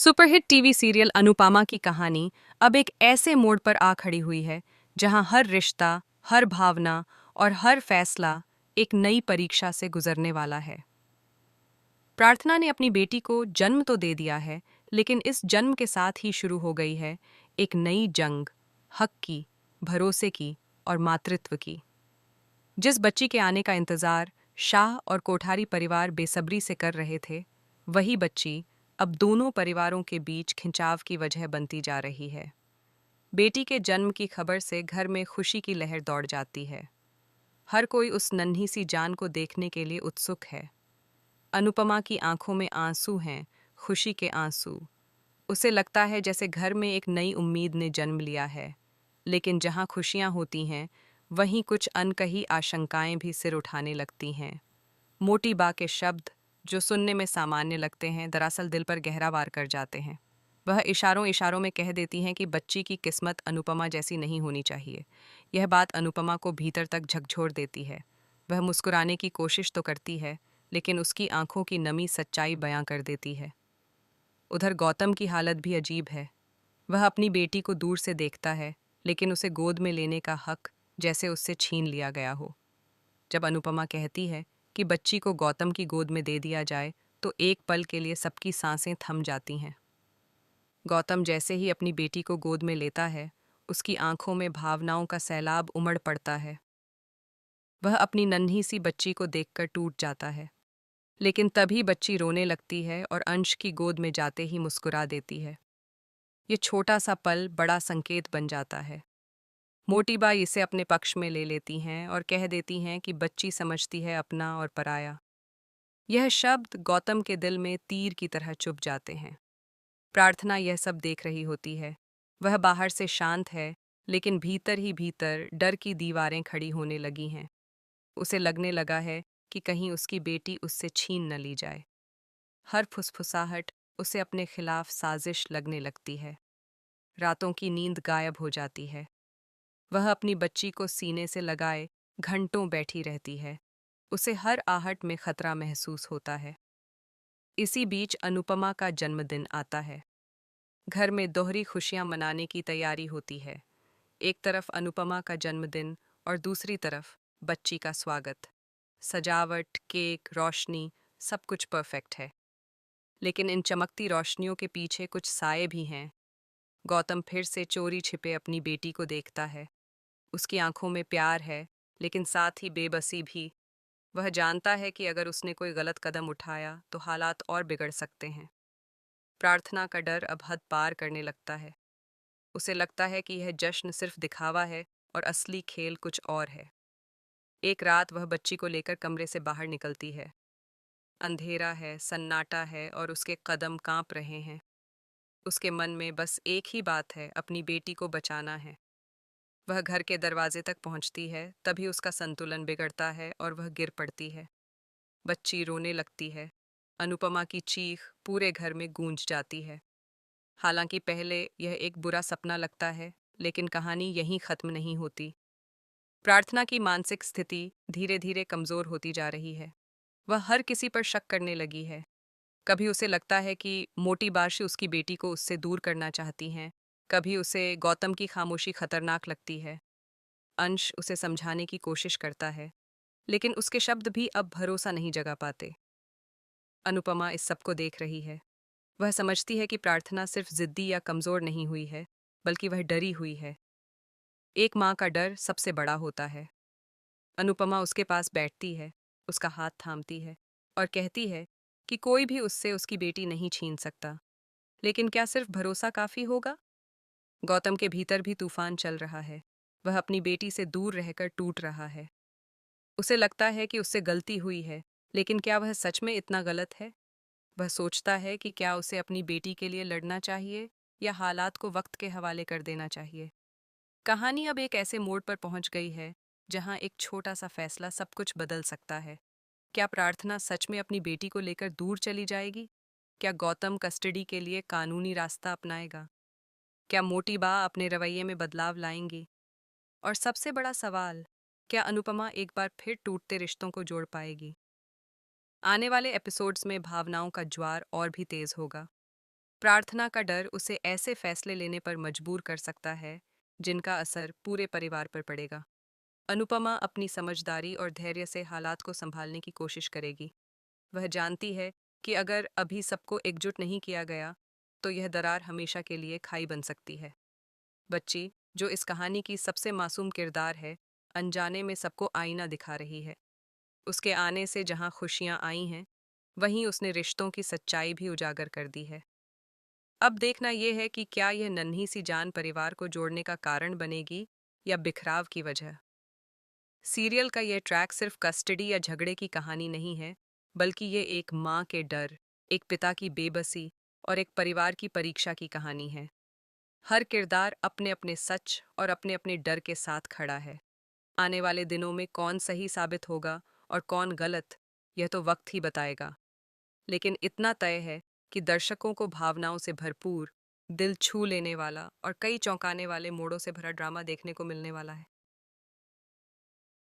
Superhit TV serial Anupama की कहानी अब एक ऐसे मोड़ पर आ खड़ी हुई है जहां हर रिश्ता, हर भावना और हर फैसला एक नई परीक्षा से गुजरने वाला है। प्रार्थना ने अपनी बेटी को जन्म तो दे दिया है, लेकिन इस जन्म के साथ ही शुरू हो गई है एक नई जंग, हक की, भरोसे की और मातृत्व की। जिस बच्ची के आने का इंतजार शाह और कोठारी परिवार बेसब्री से कर रहे थे, वही बच्ची अब दोनों परिवारों के बीच खिंचाव की वजह बनती जा रही है। बेटी के जन्म की खबर से घर में खुशी की लहर दौड़ जाती है। हर कोई उस नन्ही सी जान को देखने के लिए उत्सुक है। अनुपमा की आंखों में आंसू हैं, खुशी के आंसू। उसे लगता है जैसे घर में एक नई उम्मीद ने जन्म लिया है। लेकिन जहां खुशियां होती हैं, वहीं कुछ अनकही आशंकाएं भी सिर उठाने लगती हैं। मोटी बा के शब्द, जो सुनने में सामान्य लगते हैं, दरअसल दिल पर गहरा वार कर जाते हैं। वह इशारों इशारों में कह देती हैं कि बच्ची की किस्मत अनुपमा जैसी नहीं होनी चाहिए। यह बात अनुपमा को भीतर तक झकझोर देती है। वह मुस्कुराने की कोशिश तो करती है, लेकिन उसकी आंखों की नमी सच्चाई बयां कर देती है। उधर गौतम की हालत भी अजीब है। वह अपनी बेटी को दूर से देखता है, लेकिन उसे गोद में लेने का हक जैसे उससे छीन लिया गया हो। जब अनुपमा कहती है कि बच्ची को गौतम की गोद में दे दिया जाए, तो एक पल के लिए सबकी सांसें थम जाती हैं। गौतम जैसे ही अपनी बेटी को गोद में लेता है, उसकी आंखों में भावनाओं का सैलाब उमड़ पड़ता है। वह अपनी नन्ही सी बच्ची को देखकर टूट जाता है, लेकिन तभी बच्ची रोने लगती है और अंश की गोद में जाते ही मुस्कुरा देती है। ये छोटा सा पल बड़ा संकेत बन जाता है। मोटी बाई इसे अपने पक्ष में ले लेती हैं और कह देती हैं कि बच्ची समझती है अपना और पराया। यह शब्द गौतम के दिल में तीर की तरह चुभ जाते हैं। प्रार्थना यह सब देख रही होती है। वह बाहर से शांत है, लेकिन भीतर ही भीतर डर की दीवारें खड़ी होने लगी हैं। उसे लगने लगा है कि कहीं उसकी बेटी उससे छीन न ली जाए। हर फुसफुसाहट उसे अपने खिलाफ साजिश लगने लगती है। रातों की नींद गायब हो जाती है। वह अपनी बच्ची को सीने से लगाए घंटों बैठी रहती है। उसे हर आहट में खतरा महसूस होता है। इसी बीच अनुपमा का जन्मदिन आता है। घर में दोहरी खुशियां मनाने की तैयारी होती है। एक तरफ अनुपमा का जन्मदिन और दूसरी तरफ बच्ची का स्वागत। सजावट, केक, रोशनी, सब कुछ परफेक्ट है। लेकिन इन चमकती रोशनियों के पीछे कुछ साए भी हैं। गौतम फिर से चोरी छिपे अपनी बेटी को देखता है। उसकी आंखों में प्यार है, लेकिन साथ ही बेबसी भी। वह जानता है कि अगर उसने कोई गलत कदम उठाया तो हालात और बिगड़ सकते हैं। प्रार्थना का डर अब हद पार करने लगता है। उसे लगता है कि यह जश्न सिर्फ दिखावा है और असली खेल कुछ और है। एक रात वह बच्ची को लेकर कमरे से बाहर निकलती है। अंधेरा है, सन्नाटा है और उसके कदम कांप रहे हैं। उसके मन में बस एक ही बात है, अपनी बेटी को बचाना है। वह घर के दरवाजे तक पहुंचती है, तभी उसका संतुलन बिगड़ता है और वह गिर पड़ती है। बच्ची रोने लगती है। अनुपमा की चीख पूरे घर में गूंज जाती है। हालांकि पहले यह एक बुरा सपना लगता है, लेकिन कहानी यहीं खत्म नहीं होती। प्रार्थना की मानसिक स्थिति धीरे धीरे कमजोर होती जा रही है। वह हर किसी पर शक करने लगी है। कभी उसे लगता है कि मोटी बार्शी उसकी बेटी को उससे दूर करना चाहती हैं। कभी उसे गौतम की खामोशी खतरनाक लगती है। अंश उसे समझाने की कोशिश करता है, लेकिन उसके शब्द भी अब भरोसा नहीं जगा पाते। अनुपमा इस सब को देख रही है। वह समझती है कि प्रार्थना सिर्फ जिद्दी या कमजोर नहीं हुई है, बल्कि वह डरी हुई है। एक माँ का डर सबसे बड़ा होता है। अनुपमा उसके पास बैठती है, उसका हाथ थामती है और कहती है कि कोई भी उससे उसकी बेटी नहीं छीन सकता। लेकिन क्या सिर्फ भरोसा काफी होगा? गौतम के भीतर भी तूफान चल रहा है। वह अपनी बेटी से दूर रहकर टूट रहा है। उसे लगता है कि उससे गलती हुई है, लेकिन क्या वह सच में इतना गलत है? वह सोचता है कि क्या उसे अपनी बेटी के लिए लड़ना चाहिए या हालात को वक्त के हवाले कर देना चाहिए। कहानी अब एक ऐसे मोड़ पर पहुंच गई है जहां एक छोटा सा फैसला सब कुछ बदल सकता है। क्या प्रार्थना सच में अपनी बेटी को लेकर दूर चली जाएगी? क्या गौतम कस्टडी के लिए कानूनी रास्ता अपनाएगा? क्या मोटी बा अपने रवैये में बदलाव लाएंगी? और सबसे बड़ा सवाल, क्या अनुपमा एक बार फिर टूटते रिश्तों को जोड़ पाएगी? आने वाले एपिसोड्स में भावनाओं का ज्वार और भी तेज होगा। प्रार्थना का डर उसे ऐसे फैसले लेने पर मजबूर कर सकता है जिनका असर पूरे परिवार पर पड़ेगा। अनुपमा अपनी समझदारी और धैर्य से हालात को संभालने की कोशिश करेगी। वह जानती है कि अगर अभी सबको एकजुट नहीं किया गया, तो यह दरार हमेशा के लिए खाई बन सकती है। बच्ची, जो इस कहानी की सबसे मासूम किरदार है, अनजाने में सबको आईना दिखा रही है। उसके आने से जहां खुशियां आई हैं, वहीं उसने रिश्तों की सच्चाई भी उजागर कर दी है। अब देखना यह है कि क्या यह नन्ही सी जान परिवार को जोड़ने का कारण बनेगी या बिखराव की वजह। सीरियल का यह ट्रैक सिर्फ कस्टडी या झगड़े की कहानी नहीं है, बल्कि ये एक माँ के डर, एक पिता की बेबसी और एक परिवार की परीक्षा की कहानी है। हर किरदार अपने अपने सच और अपने अपने डर के साथ खड़ा है। आने वाले दिनों में कौन सही साबित होगा और कौन गलत, यह तो वक्त ही बताएगा। लेकिन इतना तय है कि दर्शकों को भावनाओं से भरपूर, दिल छू लेने वाला और कई चौंकाने वाले मोड़ों से भरा ड्रामा देखने को मिलने वाला है।